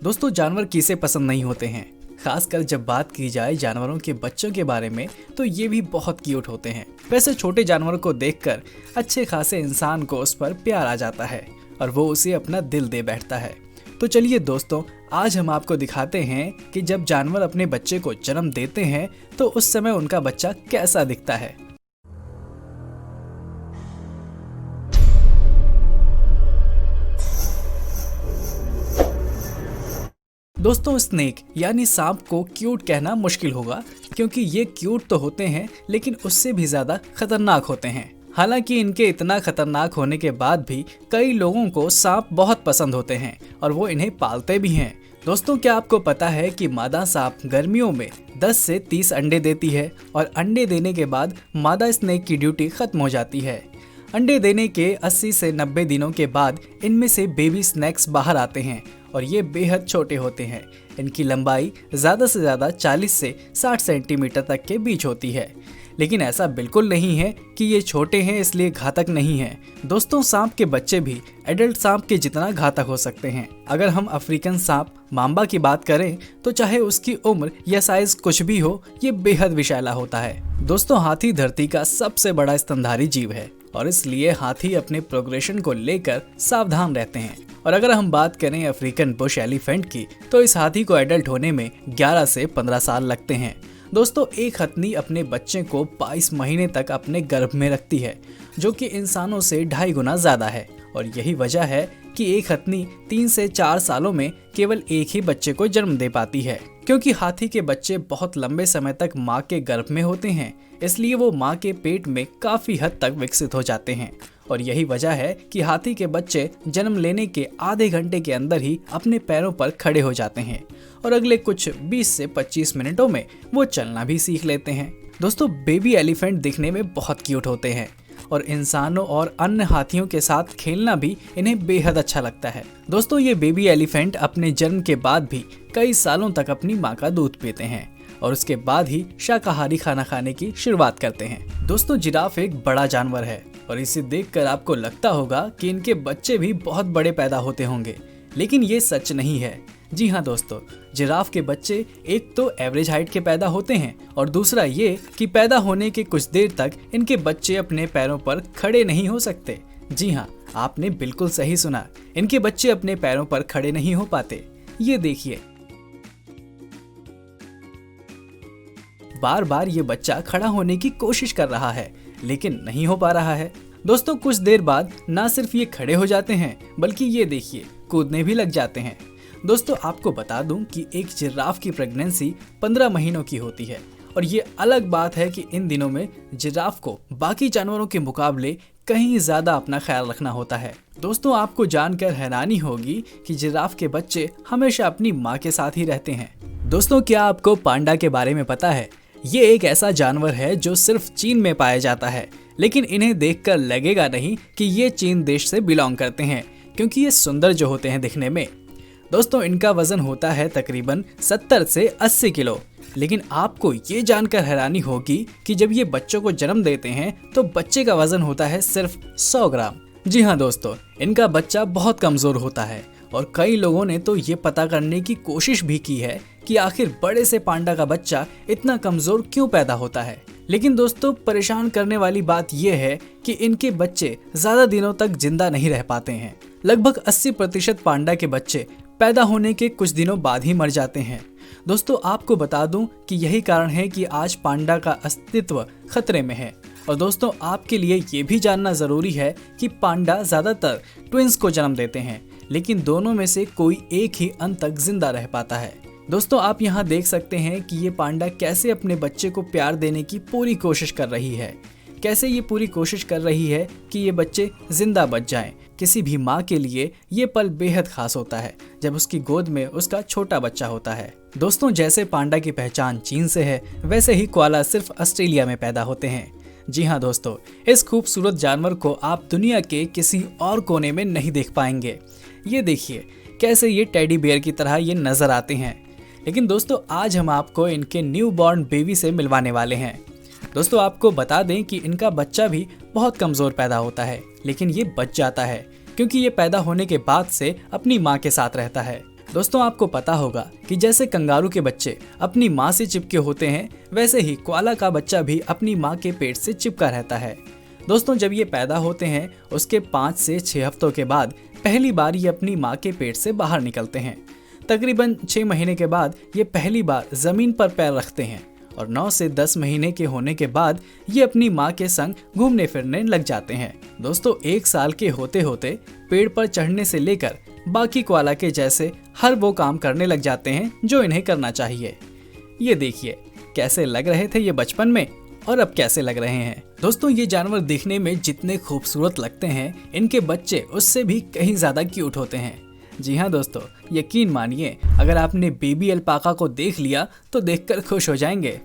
दोस्तों, जानवर किसे पसंद नहीं होते हैं। खासकर जब बात की जाए जानवरों के बच्चों के बारे में तो ये भी बहुत क्यूट होते हैं। वैसे छोटे जानवरों को देखकर अच्छे खासे इंसान को उस पर प्यार आ जाता है और वो उसे अपना दिल दे बैठता है। तो चलिए दोस्तों, आज हम आपको दिखाते हैं कि जब जानवर अपने बच्चे को जन्म देते हैं तो उस समय उनका बच्चा कैसा दिखता है। दोस्तों, स्नेक यानी सांप को क्यूट कहना मुश्किल होगा, क्योंकि ये क्यूट तो होते हैं लेकिन उससे भी ज्यादा खतरनाक होते हैं। हालांकि इनके इतना खतरनाक होने के बाद भी कई लोगों को सांप बहुत पसंद होते हैं और वो इन्हें पालते भी हैं। दोस्तों, क्या आपको पता है कि मादा सांप गर्मियों में 10 से 30 अंडे देती है और अंडे देने के बाद मादा स्नेक की ड्यूटी खत्म हो जाती है। अंडे देने के 80 से 90 दिनों के बाद इनमें से बेबी स्नेक्स बाहर आते हैं और ये बेहद छोटे होते हैं। इनकी लंबाई ज़्यादा से ज़्यादा 40 से 60 सेंटीमीटर तक के बीच होती है। लेकिन ऐसा बिल्कुल नहीं है कि ये छोटे हैं इसलिए घातक नहीं है। दोस्तों, सांप के बच्चे भी एडल्ट सांप के जितना घातक हो सकते हैं। अगर हम अफ्रीकन सांप मांबा की बात करें तो चाहे उसकी उम्र या साइज कुछ भी हो, ये बेहद विषैला होता है। दोस्तों, हाथी धरती का सबसे बड़ा स्तनधारी जीव है और इसलिए हाथी अपने प्रोग्रेशन को लेकर सावधान रहते हैं। और अगर हम बात करें अफ्रीकन बुश एलिफेंट की तो इस हाथी को एडल्ट होने में 11 से 15 साल लगते हैं। दोस्तों, एक हथनी अपने बच्चे को 22 महीने तक अपने गर्भ में रखती है, जो कि इंसानों से 2.5 गुना ज्यादा है। और यही वजह है कि एक हथनी 3 से 4 सालों में केवल एक ही बच्चे को जन्म दे पाती है। क्योंकि हाथी के बच्चे बहुत लंबे समय तक माँ के गर्भ में होते हैं, इसलिए वो माँ के पेट में काफी हद तक विकसित हो जाते हैं। और यही वजह है कि हाथी के बच्चे जन्म लेने के आधे घंटे के अंदर ही अपने पैरों पर खड़े हो जाते हैं और अगले कुछ 20 से 25 मिनटों में वो चलना भी सीख लेते हैं। दोस्तों, बेबी एलिफेंट दिखने में बहुत क्यूट होते हैं और इंसानों और अन्य हाथियों के साथ खेलना भी इन्हें बेहद अच्छा लगता है। दोस्तों, ये बेबी एलिफेंट अपने जन्म के बाद भी कई सालों तक अपनी माँ का दूध पीते हैं और उसके बाद ही शाकाहारी खाना खाने की शुरुआत करते हैं। दोस्तों, जिराफ एक बड़ा जानवर है और इसे देखकर आपको लगता होगा कि इनके बच्चे भी बहुत बड़े पैदा होते होंगे, लेकिन ये सच नहीं है। जी हाँ दोस्तों, जिराफ के बच्चे एक तो एवरेज हाइट के पैदा होते हैं और दूसरा ये कि पैदा होने के कुछ देर तक इनके बच्चे अपने पैरों पर खड़े नहीं हो सकते। जी हाँ, आपने बिल्कुल सही सुना, इनके बच्चे अपने पैरों पर खड़े नहीं हो पाते। ये देखिए, बार बार ये बच्चा खड़ा होने की कोशिश कर रहा है लेकिन नहीं हो पा रहा है। दोस्तों, कुछ देर बाद ना सिर्फ ये खड़े हो जाते हैं बल्कि ये देखिए कूदने भी लग जाते हैं। दोस्तों, आपको बता दूं कि एक जिराफ की प्रेगनेंसी 15 महीनों की होती है और ये अलग बात है कि इन दिनों में जिराफ को बाकी जानवरों के मुकाबले कहीं ज्यादा अपना ख्याल रखना होता है। दोस्तों, आपको जानकर हैरानी होगी कि जिराफ के बच्चे हमेशा अपनी माँ के साथ ही रहते हैं। दोस्तों, क्या आपको पांडा के बारे में पता है? ये एक ऐसा जानवर है जो सिर्फ चीन में पाया जाता है, लेकिन इन्हें देखकर लगेगा नहीं कि ये चीन देश से बिलोंग करते हैं, क्योंकि ये सुंदर जो होते हैं दिखने में। दोस्तों, इनका वजन होता है तकरीबन 70 से 80 किलो। लेकिन आपको ये जानकर हैरानी होगी कि जब ये बच्चों को जन्म देते हैं तो बच्चे का वजन होता है सिर्फ 100 ग्राम। जी हाँ दोस्तों, इनका बच्चा बहुत कमजोर होता है और कई लोगों ने तो ये पता करने की कोशिश भी की है कि आखिर बड़े से पांडा का बच्चा इतना कमजोर क्यों पैदा होता है। लेकिन दोस्तों, परेशान करने वाली बात यह है कि इनके बच्चे ज्यादा दिनों तक जिंदा नहीं रह पाते हैं। लगभग 80% पांडा के बच्चे पैदा होने के कुछ दिनों बाद ही मर जाते हैं। दोस्तों, आपको बता दूं कि यही कारण है कि आज पांडा का अस्तित्व खतरे में है। और दोस्तों, आपके लिए ये भी जानना जरूरी है कि पांडा ज्यादातर ट्विंस को जन्म देते हैं, लेकिन दोनों में से कोई एक ही अंत तक जिंदा रह पाता है। दोस्तों, आप यहाँ देख सकते हैं कि ये पांडा कैसे अपने बच्चे को प्यार देने की पूरी कोशिश कर रही है, कैसे ये पूरी कोशिश कर रही है कि ये बच्चे जिंदा बच जाएं। किसी भी माँ के लिए ये पल बेहद खास होता है जब उसकी गोद में उसका छोटा बच्चा होता है। दोस्तों, जैसे पांडा की पहचान चीन से है, वैसे ही कोआला सिर्फ ऑस्ट्रेलिया में पैदा होते हैं। जी हाँ दोस्तों, इस खूबसूरत जानवर को आप दुनिया के किसी और कोने में नहीं देख पाएंगे। ये देखिए कैसे ये टेडी बियर की तरह ये नजर आते हैं। लेकिन दोस्तों, आज हम आपको इनके न्यू बॉर्न बेबी से मिलवाने वाले हैं। दोस्तों, आपको बता दें कि इनका बच्चा भी बहुत कमजोर पैदा होता है, लेकिन ये बच जाता है क्योंकि ये पैदा होने के बाद से अपनी माँ के साथ रहता है। दोस्तों आपको पता होगा कि जैसे कंगारू के बच्चे अपनी माँ से चिपके होते हैं, वैसे ही कोआला का बच्चा भी अपनी माँ के पेट से चिपका रहता है। दोस्तों जब ये पैदा होते हैं उसके 5 से 6 हफ्तों के बाद पहली बार ये अपनी माँ के पेट से बाहर निकलते हैं। तकरीबन 6 महीने के बाद ये पहली बार जमीन पर पैर रखते हैं और 9 से 10 महीने के होने के बाद ये अपनी माँ के संग घूमने फिरने लग जाते हैं। दोस्तों 1 साल के होते होते पेड़ पर चढ़ने से लेकर बाकी कोआला के जैसे हर वो काम करने लग जाते हैं जो इन्हें करना चाहिए। ये देखिए कैसे लग रहे थे ये बचपन में और अब कैसे लग रहे हैं। दोस्तों ये जानवर दिखने में जितने खूबसूरत लगते हैं, इनके बच्चे उससे भी कहीं ज्यादा क्यूट होते हैं। जी हाँ दोस्तों, यकीन मानिए अगर आपने बेबी अल्पाका को देख लिया तो देखकर खुश हो जाएंगे।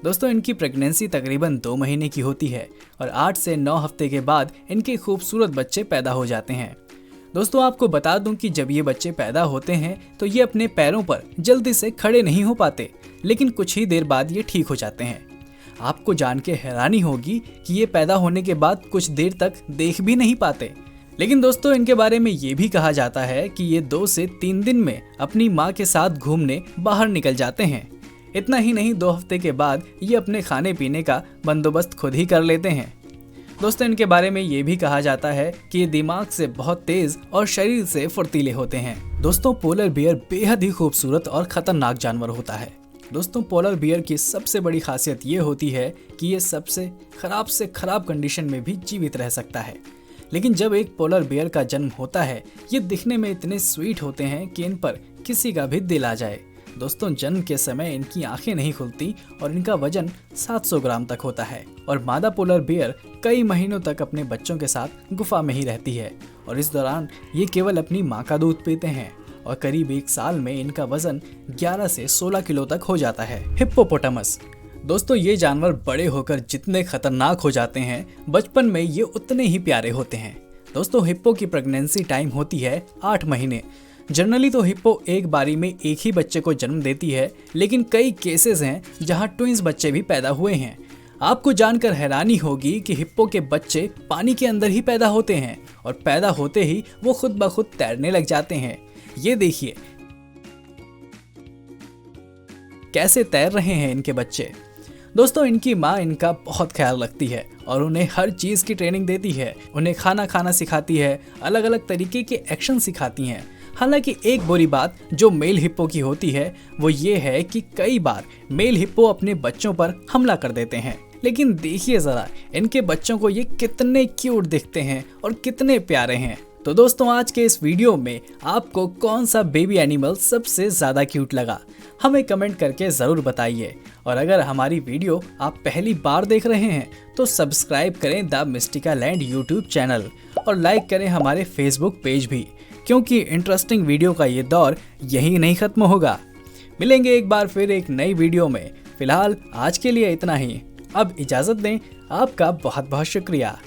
दोस्तों इनकी प्रेगनेंसी तकरीबन 2 महीने की होती है और 8 से 9 हफ्ते के बाद इनके खूबसूरत बच्चे पैदा हो जाते हैं। दोस्तों आपको बता दूं कि जब ये बच्चे पैदा होते हैं तो ये अपने पैरों पर जल्दी से खड़े नहीं हो पाते, लेकिन कुछ ही देर बाद ये ठीक हो जाते हैं। आपको जान के हैरानी होगी कि ये पैदा होने के बाद कुछ देर तक देख भी नहीं पाते, लेकिन दोस्तों इनके बारे में ये भी कहा जाता है कि ये 2 से 3 दिन में अपनी माँ के साथ घूमने बाहर निकल जाते हैं। इतना ही नहीं, 2 हफ्ते के बाद ये अपने खाने पीने का बंदोबस्त खुद ही कर लेते हैं। दोस्तों इनके बारे में ये भी कहा जाता है कि ये दिमाग से बहुत तेज और शरीर से फुर्तीले होते हैं। दोस्तों पोलर बियर बेहद ही खूबसूरत और खतरनाक जानवर होता है। दोस्तों पोलर बियर की सबसे बड़ी खासियत ये होती है कि ये सबसे खराब कंडीशन में भी जीवित रह सकता है। लेकिन जब एक पोलर बियर का जन्म होता है, ये दिखने में इतने स्वीट होते हैं कि इन पर किसी का भी दिल आ जाए। दोस्तों जन्म के समय इनकी आंखें नहीं खुलती और इनका वजन 700 ग्राम तक होता है और मादा पोलर बियर कई महीनों तक अपने बच्चों के साथ गुफा में ही रहती है और इस दौरान ये केवल अपनी माँ का दूध पीते हैं और करीब 1 साल में इनका वजन 11 से 16 किलो तक हो जाता है। हिप्पोपोटामस। दोस्तों ये जानवर बड़े होकर जितने खतरनाक हो जाते हैं, बचपन में ये उतने ही प्यारे होते हैं। दोस्तों हिप्पो की प्रेगनेंसी टाइम होती है 8 महीने। जनरली तो हिप्पो एक बारी में एक ही बच्चे को जन्म देती है, लेकिन कई केसेस हैं जहां ट्विंस बच्चे भी पैदा हुए हैं। आपको जानकर हैरानी होगी कि हिप्पो के बच्चे पानी के अंदर ही पैदा होते हैं और पैदा होते ही वो खुद ब खुद तैरने लग जाते हैं। ये देखिए कैसे तैर रहे हैं इनके बच्चे। दोस्तों इनकी माँ इनका बहुत ख्याल रखती है और उन्हें हर चीज़ की ट्रेनिंग देती है। उन्हें खाना खाना सिखाती है, अलग अलग तरीके के एक्शन सिखाती हैं। हालांकि एक बुरी बात जो मेल हिप्पो की होती है वो ये है कि कई बार मेल हिप्पो अपने बच्चों पर हमला कर देते हैं। लेकिन देखिए ज़रा इनके बच्चों को ये कितने क्यूट दिखते हैं और कितने प्यारे हैं। तो दोस्तों आज के इस वीडियो में आपको कौन सा बेबी एनिमल सबसे ज़्यादा क्यूट लगा, हमें कमेंट करके ज़रूर बताइए। और अगर हमारी वीडियो आप पहली बार देख रहे हैं तो सब्सक्राइब करें the Mystica land YouTube channel और लाइक करें हमारे फेसबुक पेज भी, क्योंकि इंटरेस्टिंग वीडियो का ये दौर यहीं नहीं खत्म होगा। मिलेंगे एक बार फिर एक नई वीडियो में। फिलहाल आज के लिए इतना ही। अब इजाज़त दें। आपका बहुत बहुत शुक्रिया।